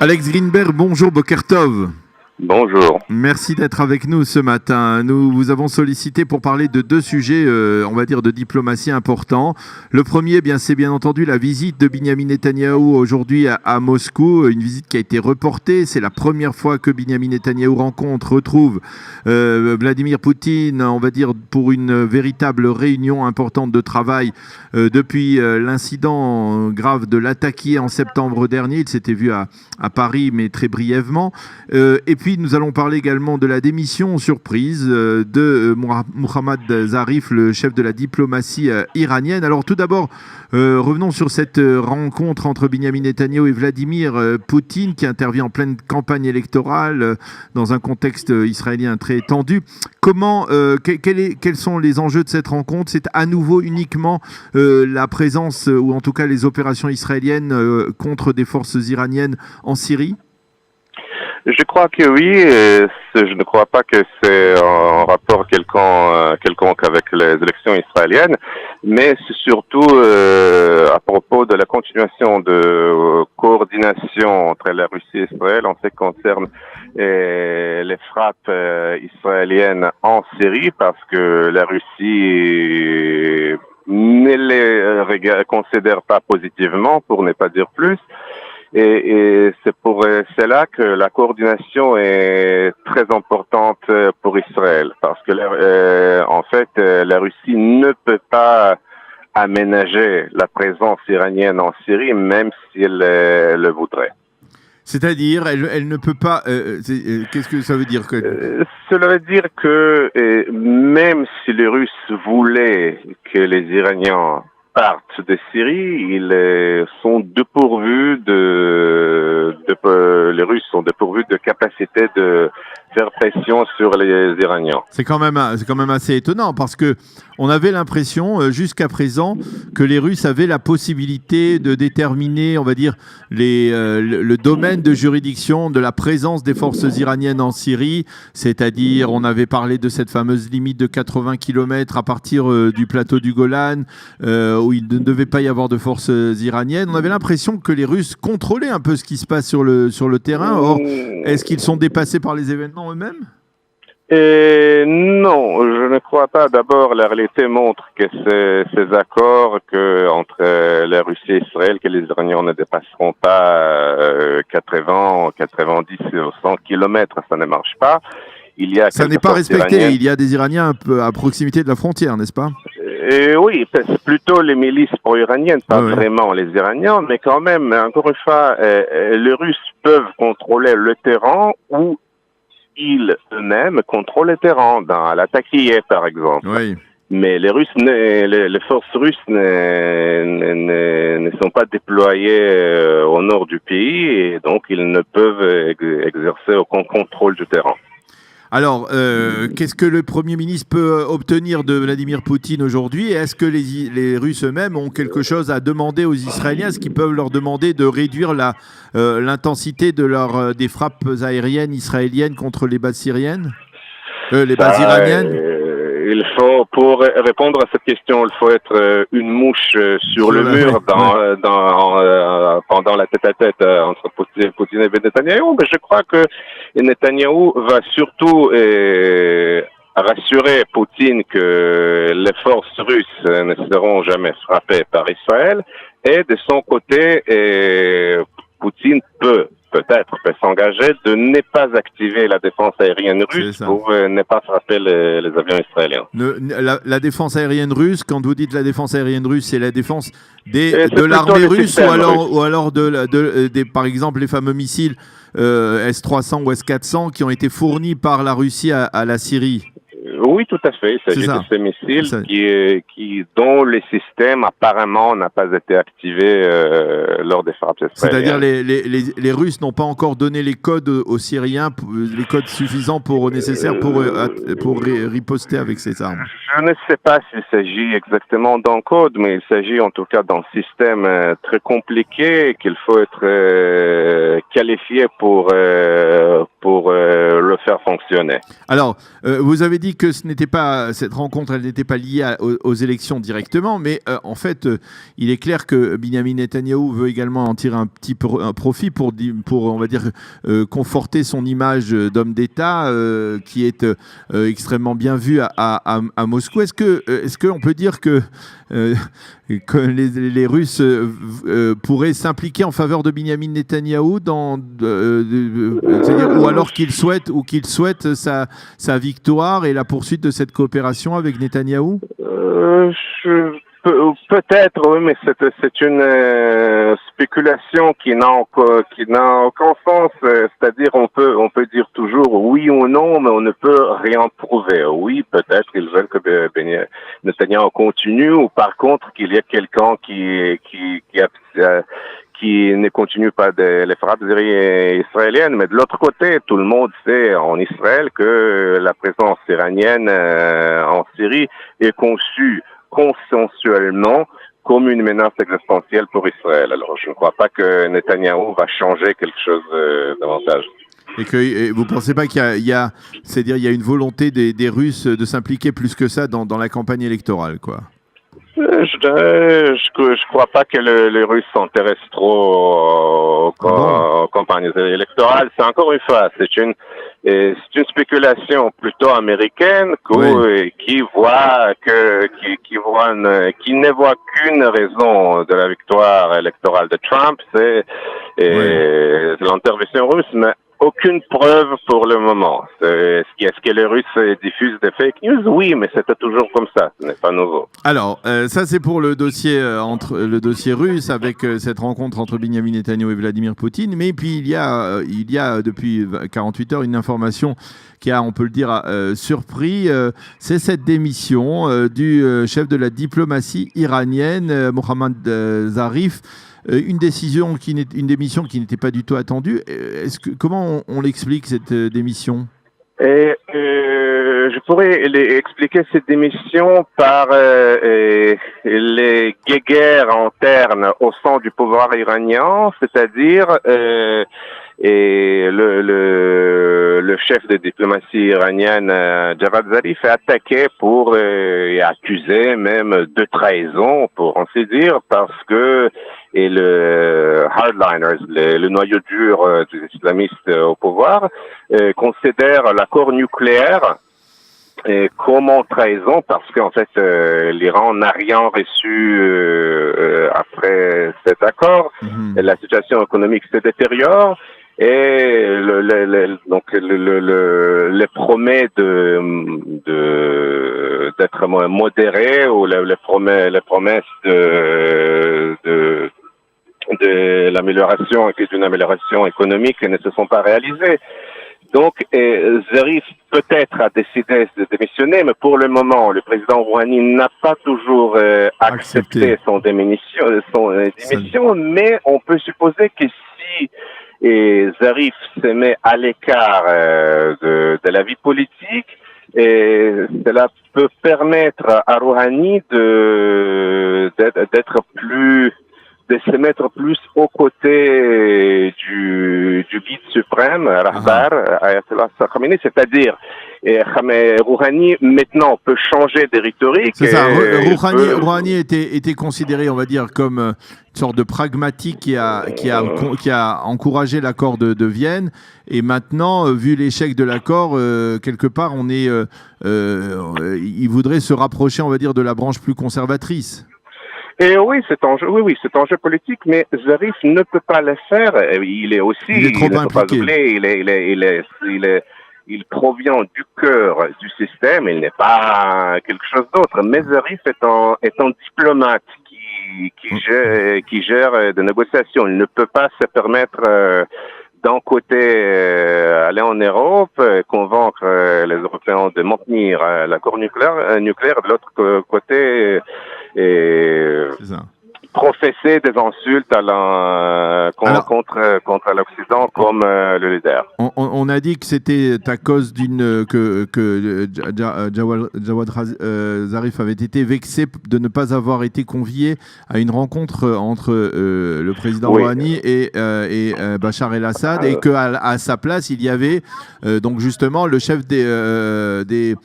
Alex Greenberg, bonjour, Boker Tov. Bonjour. Merci d'être avec nous ce matin. Nous vous avons sollicité pour parler de deux sujets, on va dire, de diplomatie importants. Le premier, c'est bien entendu la visite de Binyamin Netanyahou aujourd'hui à Moscou, une visite qui a été reportée. C'est la première fois que Binyamin Netanyahou retrouve Vladimir Poutine, on va dire, pour une véritable réunion importante de travail depuis l'incident grave de l'Latakia en septembre dernier. Il s'était vu à Paris, mais très brièvement. Et puis, nous allons parler également de la démission surprise de Mohammad Zarif, le chef de la diplomatie iranienne. Alors tout d'abord, revenons sur cette rencontre entre Binyamin Netanyahou et Vladimir Poutine qui intervient en pleine campagne électorale dans un contexte israélien très tendu. Quels sont les enjeux de cette rencontre? C'est à nouveau uniquement la présence, ou en tout cas les opérations israéliennes contre des forces iraniennes en Syrie? Je crois que oui, je ne crois pas que c'est en rapport quelconque avec les élections israéliennes, mais c'est surtout à propos de la continuation de coordination entre la Russie et Israël en ce qui concerne les frappes israéliennes en Syrie, parce que la Russie ne les considère pas positivement, pour ne pas dire plus. Et c'est pour cela que la coordination est très importante pour Israël, parce que en fait la Russie ne peut pas aménager la présence iranienne en Syrie, même si elle le voudrait. C'est-à-dire, elle ne peut pas... qu'est-ce que ça veut dire Cela veut dire que même si les Russes voulaient que les Iraniens partent de Syrie, ils sont dépourvus les Russes sont dépourvus de capacité de faire pression sur les Iraniens. C'est quand même assez étonnant, parce que on avait l'impression jusqu'à présent que les Russes avaient la possibilité de déterminer, on va dire, le domaine de juridiction de la présence des forces iraniennes en Syrie, c'est-à-dire on avait parlé de cette fameuse limite de 80 km à partir du plateau du Golan, où il ne devait pas y avoir de forces iraniennes. On avait l'impression que les Russes contrôlaient un peu ce qui se passe sur le terrain. Or, est-ce qu'ils sont dépassés par les événements eux-mêmes? Non, je ne crois pas. D'abord, la réalité montre que ces accords entre la Russie et Israël, que les Iraniens ne dépasseront pas 80, 90 ou 100 kilomètres, ça ne marche pas. Ça n'est pas respecté. Il y a des Iraniens un peu à proximité de la frontière, n'est-ce pas? Oui, c'est plutôt les milices pro-iraniennes, pas vraiment les Iraniens, mais quand même, encore une fois, les Russes peuvent contrôler le terrain ou ils eux-mêmes contrôlent le terrain, dans l'Latakia par exemple. Oui. Mais les forces russes ne sont pas déployées au nord du pays, et donc ils ne peuvent exercer aucun contrôle du terrain. Alors, qu'est-ce que le Premier ministre peut obtenir de Vladimir Poutine aujourd'hui? Est-ce que les Russes eux-mêmes ont quelque chose à demander aux Israéliens? Est-ce qu'ils peuvent leur demander de réduire l'intensité des frappes aériennes israéliennes contre les bases syriennes, les bases iraniennes? Pour répondre à cette question, il faut être une mouche sur le mur pendant la tête-à-tête entre Poutine et Netanyahou. Mais je crois que Netanyahou va surtout rassurer Poutine que les forces russes ne seront jamais frappées par Israël. Et de son côté, Poutine peut-être s'engager de ne pas activer la défense aérienne russe pour ne pas frapper les avions israéliens. La défense aérienne russe, quand vous dites la défense aérienne russe, c'est la défense de l'armée russe ou alors par exemple les fameux missiles S-300 ou S-400 qui ont été fournis par la Russie à la Syrie? Oui, tout à fait. Il s'agit de ces missiles dont le système apparemment n'a pas été activé lors des frappes israéliennes. C'est-à-dire les Russes n'ont pas encore donné les codes aux Syriens, les codes suffisants nécessaires pour riposter avec ces armes. Je ne sais pas s'il s'agit exactement d'un code, mais il s'agit en tout cas d'un système très compliqué qu'il faut être qualifié pour pour le faire fonctionner. Alors, vous avez dit que cette rencontre, elle n'était pas liée aux élections directement, mais en fait, il est clair que Binyamin Netanyahou veut également en tirer un profit pour on va dire, conforter son image d'homme d'État qui est extrêmement bien vu à Moscou. Est-ce qu'on peut dire que les Russes pourraient s'impliquer en faveur de Binyamin Netanyahou c'est-à-dire, ou alors qu'ils souhaitent sa victoire et la poursuite de cette coopération avec Netanyahou? Peut-être, oui, mais c'est une spéculation qui n'a aucun sens. C'est-à-dire, on peut dire toujours oui ou non, mais on ne peut rien prouver. Oui, peut-être qu'ils veulent que Netanyahou continue, ou par contre qu'il y ait quelqu'un qui ne continue pas les frappes israéliennes. Mais de l'autre côté, tout le monde sait en Israël que la présence iranienne en Syrie est conçue consensuellement comme une menace existentielle pour Israël. Alors, je ne crois pas que Netanyahou va changer quelque chose davantage. Et vous ne pensez pas c'est-à-dire, il y a une volonté des Russes de s'impliquer plus que ça dans la campagne électorale, quoi? Je crois pas que les Russes s'intéressent trop aux campagnes électorales. C'est encore une fois, c'est une spéculation plutôt américaine qui ne voit qu'une raison de la victoire électorale de Trump, c'est l'intervention russe, mais aucune preuve pour le moment. Est-ce que les Russes diffusent des fake news? Oui, mais c'était toujours comme ça. Ce n'est pas nouveau. Alors, ça c'est pour le dossier russe avec cette rencontre entre Binyamin Netanyahou et Vladimir Poutine. Mais puis il y a depuis 48 heures une information qui a, on peut le dire, surpris. C'est cette démission du chef de la diplomatie iranienne, Mohammad Zarif. Une démission qui n'était pas du tout attendue. Comment on l'explique, cette démission? Je pourrais expliquer cette démission par les guéguerres internes au sein du pouvoir iranien, c'est-à-dire le chef de diplomatie iranienne, Javad Zarif, est attaqué et accusé même de trahison, pour ainsi dire, parce que le hardliners, le noyau dur des islamistes au pouvoir, considèrent l'accord nucléaire comme en trahison, parce qu'en fait l'Iran n'a rien reçu après cet accord. La situation économique se détériore et donc les promet d'être modéré, ou les promesses de l'amélioration et d'une amélioration économique ne se sont pas réalisées. Donc, Zarif peut-être a décidé de démissionner, mais pour le moment, le président Rouhani n'a pas toujours accepté son démission, mais on peut supposer que si Zarif se met à l'écart de la vie politique, cela peut permettre à Rouhani de se mettre plus aux côtés du guide suprême, Rahbar, Ayatollah Khamenei, c'est-à-dire Rouhani maintenant peut changer de rhétorique. C'est ça, Rouhani était considéré, on va dire, comme une sorte de pragmatique qui a encouragé l'accord de Vienne, et maintenant, vu l'échec de l'accord, quelque part, il voudrait se rapprocher, on va dire, de la branche plus conservatrice. Et oui, c'est enjeu politique, mais Zarif ne peut pas le faire. Il est trop impliqué. Il provient du cœur du système. Il n'est pas quelque chose d'autre. Mais Zarif est un diplomate qui gère des négociations. Il ne peut pas se permettre d'un côté aller en Europe, convaincre les Européens de maintenir l'accord nucléaire, de l'autre côté professer des insultes à contre l'Occident comme le leader. On a dit que c'était à cause que Jawad Zarif avait été vexé de ne pas avoir été convié à une rencontre entre le président Rouhani et Bachar el-Assad, et qu'à sa place il y avait donc justement le chef des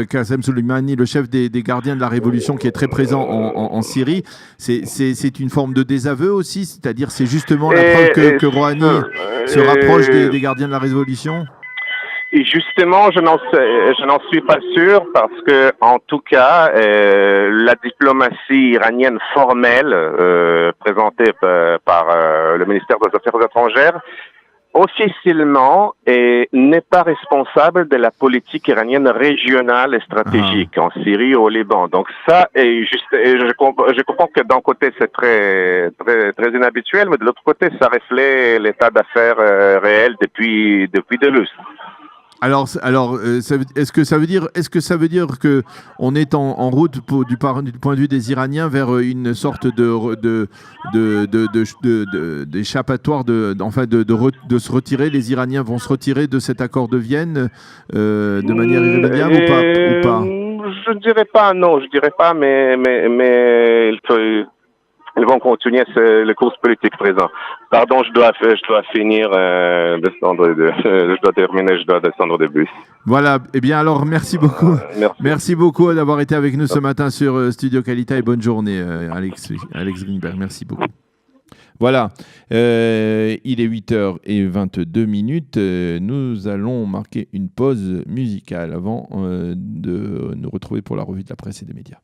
Qasem Soleimani, le chef des gardiens de la révolution, qui est très présent en Syrie. C'est une forme de désaveu aussi, c'est-à-dire c'est justement la preuve que Rouhani se rapproche des gardiens de la révolution. Et justement, je n'en suis pas sûr, parce que, en tout cas, la diplomatie iranienne formelle, présentée par le ministère des Affaires étrangères, officiellement, n'est pas responsable de la politique iranienne régionale et stratégique en Syrie ou au Liban. Donc ça, je comprends que d'un côté c'est très inhabituel, mais de l'autre côté ça reflète l'état d'affaires réel depuis de lustres. Alors, est-ce que ça veut dire que on est en route du point de vue des Iraniens vers une sorte d'échappatoire, de se retirer? Les Iraniens vont se retirer de cet accord de Vienne de manière irrémédiable ou pas? Je dirais pas, non, mais ils vont continuer le cours politique présent. Pardon, je dois finir, je dois terminer, je dois descendre du bus. Voilà, eh bien alors merci beaucoup. Merci beaucoup d'avoir été avec nous ce matin sur Studio Kalita, et bonne journée Alex Greenberg, merci beaucoup. Voilà, il est 8h22. Nous allons marquer une pause musicale avant de nous retrouver pour la revue de la presse et des médias.